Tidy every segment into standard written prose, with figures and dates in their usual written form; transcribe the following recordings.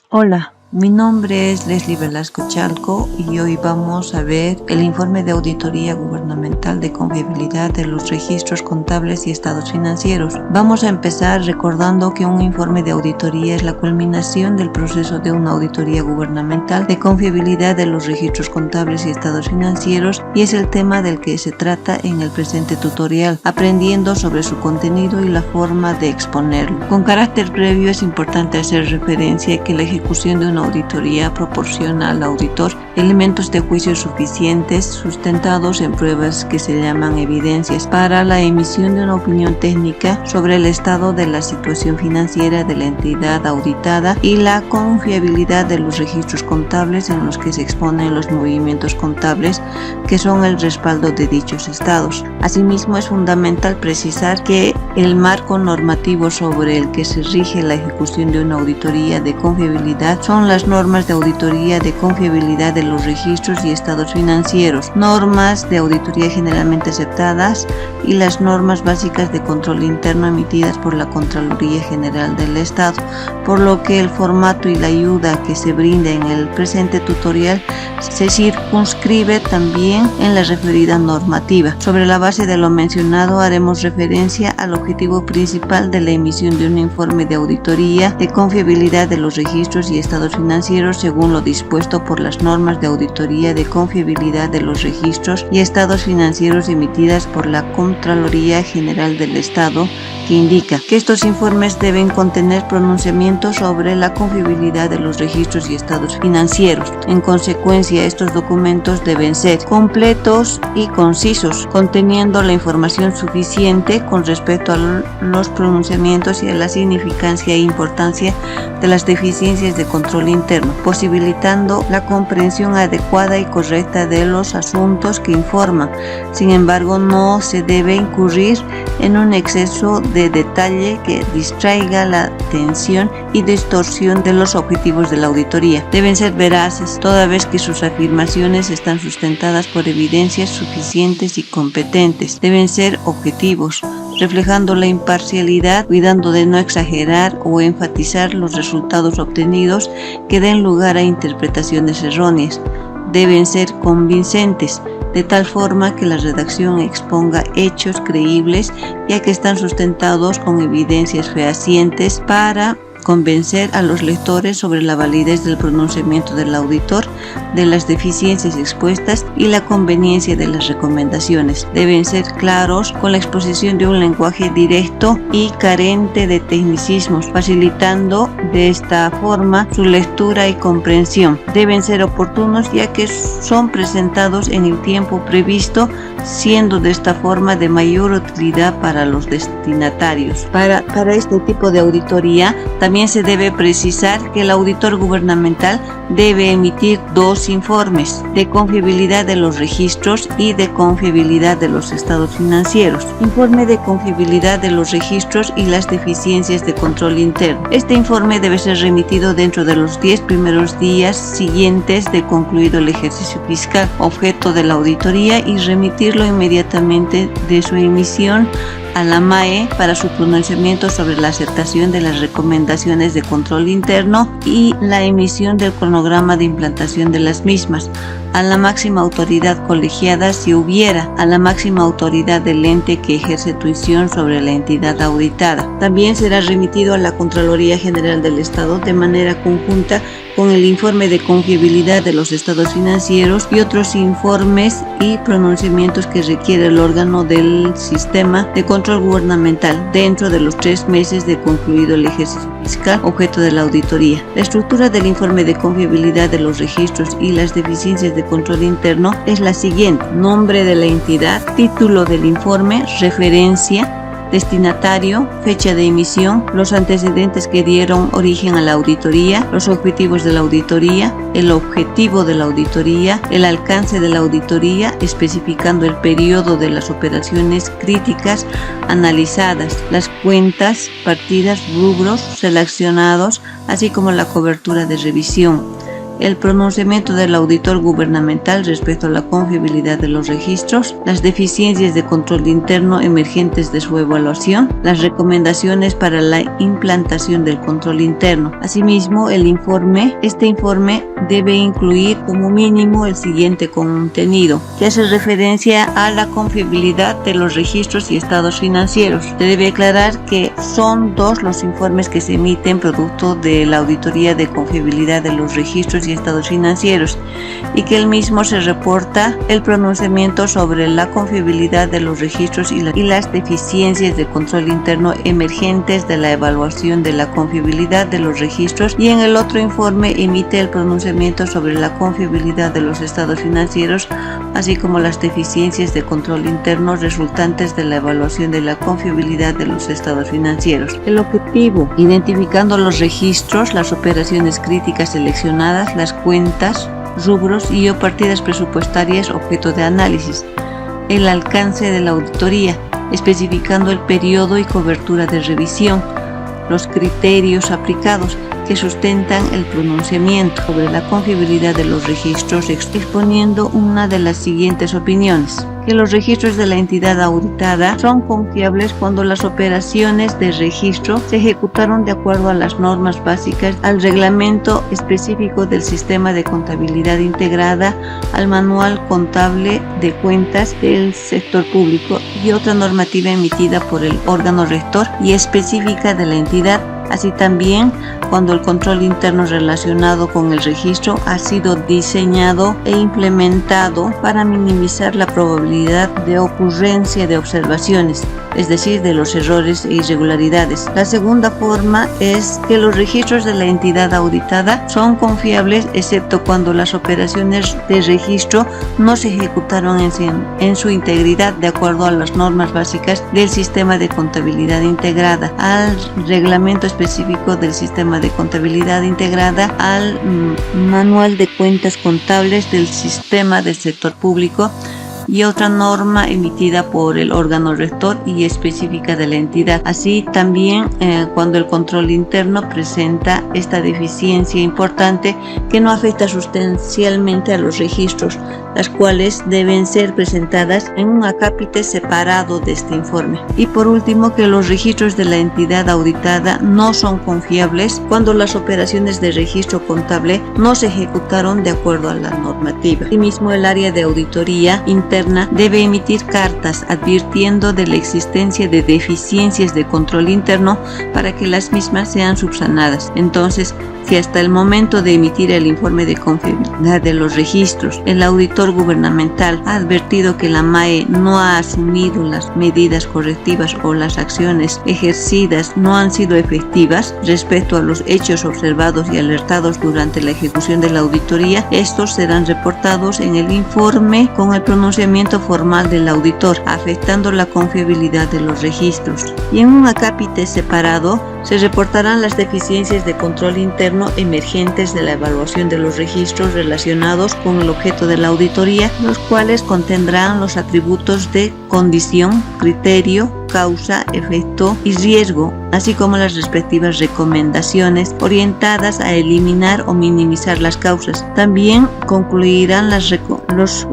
Hola, mi nombre es Leslie Velasco Chalco y hoy vamos a ver el informe de auditoría gubernamental de confiabilidad de los registros contables y estados financieros. Vamos a empezar recordando que un informe de auditoría es la culminación del proceso de una auditoría gubernamental de confiabilidad de los registros contables y estados financieros y es el tema del que se trata en el presente tutorial, aprendiendo sobre su contenido y la forma de exponerlo. Con carácter previo es importante hacer referencia a que la ejecución de una auditoría proporciona al auditor elementos de juicio suficientes sustentados en pruebas que se llaman evidencias para la emisión de una opinión técnica sobre el estado de la situación financiera de la entidad auditada y la confiabilidad de los registros contables en los que se exponen los movimientos contables que son el respaldo de dichos estados. Asimismo, es fundamental precisar que el marco normativo sobre el que se rige la ejecución de una auditoría de confiabilidad son las normas de auditoría de confiabilidad de los registros y estados financieros, normas de auditoría generalmente aceptadas y las normas básicas de control interno emitidas por la Contraloría General del Estado, por lo que el formato y la ayuda que se brinda en el presente tutorial se circunscribe también en la referida normativa. Sobre la base de lo mencionado haremos referencia al objetivo principal de la emisión de un informe de auditoría de confiabilidad de los registros y estados financieros según lo dispuesto por las normas de auditoría de confiabilidad de los registros y estados financieros emitidas por la Contraloría General del Estado, que indica que estos informes deben contener pronunciamientos sobre la confiabilidad de los registros y estados financieros. En consecuencia, estos documentos deben ser completos y concisos, conteniendo la información suficiente con respecto a los pronunciamientos y a la significancia e importancia de las deficiencias de control interno, posibilitando la comprensión adecuada y correcta de los asuntos que informan. Sin embargo, no se debe incurrir en un exceso de detalle que distraiga la atención y distorsión de los objetivos de la auditoría. Deben ser veraces, toda vez que sus afirmaciones están sustentadas por evidencias suficientes y competentes. Deben ser objetivos, reflejando la imparcialidad, cuidando de no exagerar o enfatizar los resultados obtenidos que den lugar a interpretaciones erróneas. Deben ser convincentes, de tal forma que la redacción exponga hechos creíbles, ya que están sustentados con evidencias fehacientes para convencer a los lectores sobre la validez del pronunciamiento del auditor, de las deficiencias expuestas y la conveniencia de las recomendaciones. Deben ser claros con la exposición de un lenguaje directo y carente de tecnicismos, facilitando de esta forma su lectura y comprensión. Deben ser oportunos ya que son presentados en el tiempo previsto, siendo de esta forma de mayor utilidad para los destinatarios. Para este tipo de auditoría también se debe precisar que el auditor gubernamental debe emitir dos informes de confiabilidad de los registros y de confiabilidad de los estados financieros. Informe de confiabilidad de los registros y las deficiencias de control interno. Este informe debe ser remitido dentro de los 10 primeros días siguientes de concluido el ejercicio fiscal, objeto de la auditoría, y remitirlo inmediatamente de su emisión a la MAE para su pronunciamiento sobre la aceptación de las recomendaciones de control interno y la emisión del cronograma de implantación de las mismas, a la máxima autoridad colegiada si hubiera, a la máxima autoridad del ente que ejerce tuición sobre la entidad auditada. También será remitido a la Contraloría General del Estado de manera conjunta con el informe de confiabilidad de los estados financieros y otros informes y pronunciamientos que requiere el órgano del sistema de control gubernamental dentro de los 3 meses de concluido el ejercicio fiscal objeto de la auditoría. La estructura del informe de confiabilidad de los registros y las deficiencias de control interno es la siguiente: nombre de la entidad, título del informe, referencia, destinatario, fecha de emisión, los antecedentes que dieron origen a la auditoría, los objetivos de la auditoría, el objetivo de la auditoría, el alcance de la auditoría, especificando el periodo de las operaciones críticas analizadas, las cuentas, partidas, rubros seleccionados, así como la cobertura de revisión. el pronunciamiento del auditor gubernamental respecto a la confiabilidad de los registros, las deficiencias de control interno emergentes de su evaluación, las recomendaciones para la implantación del control interno. Asimismo, este informe debe incluir como mínimo el siguiente contenido, que hace referencia a la confiabilidad de los registros y estados financieros. Se debe aclarar que son dos los informes que se emiten producto de la auditoría de confiabilidad de los registros y estados financieros, y que el mismo se reporta el pronunciamiento sobre la confiabilidad de los registros y las deficiencias de control interno emergentes de la evaluación de la confiabilidad de los registros, y en el otro informe emite el pronunciamiento sobre la confiabilidad de los estados financieros, así como las deficiencias de control interno resultantes de la evaluación de la confiabilidad de los estados financieros. El objetivo: identificando los registros, las operaciones críticas seleccionadas, las cuentas, rubros y o partidas presupuestarias objeto de análisis. El alcance de la auditoría, especificando el periodo y cobertura de revisión, los criterios aplicados que sustentan el pronunciamiento sobre la confiabilidad de los registros, exponiendo una de las siguientes opiniones: que los registros de la entidad auditada son confiables cuando las operaciones de registro se ejecutaron de acuerdo a las normas básicas, al reglamento específico del sistema de contabilidad integrada, al manual contable de cuentas del sector público y otra normativa emitida por el órgano rector y específica de la entidad. Así también cuando el control interno relacionado con el registro ha sido diseñado e implementado para minimizar la probabilidad de ocurrencia de observaciones, es decir, de los errores e irregularidades. La segunda forma es que los registros de la entidad auditada son confiables excepto cuando las operaciones de registro no se ejecutaron en su integridad de acuerdo a las normas básicas del sistema de contabilidad integrada, al reglamento específico del sistema de contabilidad integrada, al manual de cuentas contables del sistema del sector público y otra norma emitida por el órgano rector y específica de la entidad. Así también cuando el control interno presenta esta deficiencia importante que no afecta sustancialmente a los registros, las cuales deben ser presentadas en un acápite separado de este informe. Y por último, que los registros de la entidad auditada no son confiables cuando las operaciones de registro contable no se ejecutaron de acuerdo a la normativa. Asimismo, el área de auditoría interna debe emitir cartas advirtiendo de la existencia de deficiencias de control interno para que las mismas sean subsanadas. Entonces, si hasta el momento de emitir el informe de confiabilidad de los registros, el auditor gubernamental ha advertido que la MAE no ha asumido las medidas correctivas o las acciones ejercidas no han sido efectivas respecto a los hechos observados y alertados durante la ejecución de la auditoría, estos serán reportados en el informe con el pronunciamiento formal del auditor, afectando la confiabilidad de los registros. Y en un acápite separado se reportarán las deficiencias de control interno emergentes de la evaluación de los registros relacionados con el objeto de la auditoría, los cuales contendrán los atributos de condición, criterio, causa, efecto y riesgo, así como las respectivas recomendaciones orientadas a eliminar o minimizar las causas. También concluirán los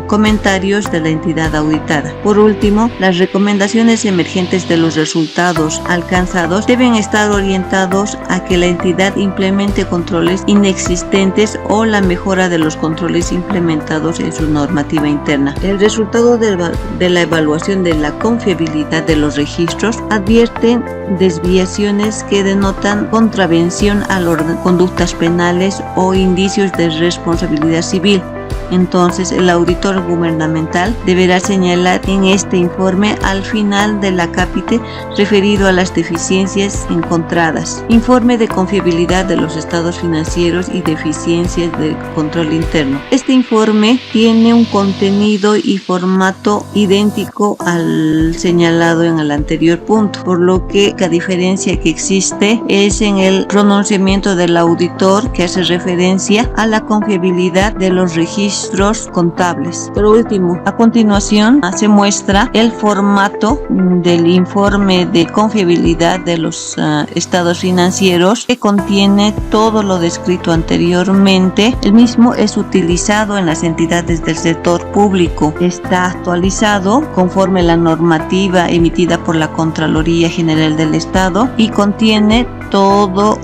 comentarios de la entidad auditada. Por último, las recomendaciones emergentes de los resultados alcanzados deben estar orientados a que la entidad implemente controles inexistentes o la mejora de los controles implementados en su normativa interna. El resultado de la evaluación de la confiabilidad de los registros advierten desviaciones que denotan contravención a las conductas penales o indicios de responsabilidad civil. Entonces, el auditor gubernamental deberá señalar en este informe al final del acápite referido a las deficiencias encontradas. Informe de confiabilidad de los estados financieros y deficiencias de control interno. Este informe tiene un contenido y formato idéntico al señalado en el anterior punto, por lo que la diferencia que existe es en el pronunciamiento del auditor, que hace referencia a la confiabilidad de los registros registros contables. Por último, a continuación se muestra el formato del informe de confiabilidad de los estados financieros, que contiene todo lo descrito anteriormente. El mismo es utilizado en las entidades del sector público. Está actualizado conforme la normativa emitida por la Contraloría General del Estado y contiene todo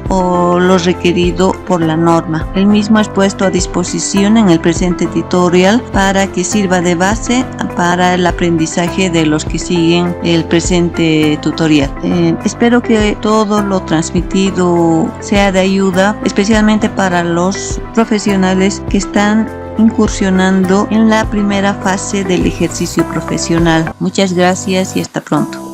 lo requerido por la norma. El mismo es puesto a disposición en el presente tutorial para que sirva de base para el aprendizaje de los que siguen el presente tutorial. Espero que todo lo transmitido sea de ayuda, especialmente para los profesionales que están incursionando en la primera fase del ejercicio profesional. Muchas gracias y hasta pronto.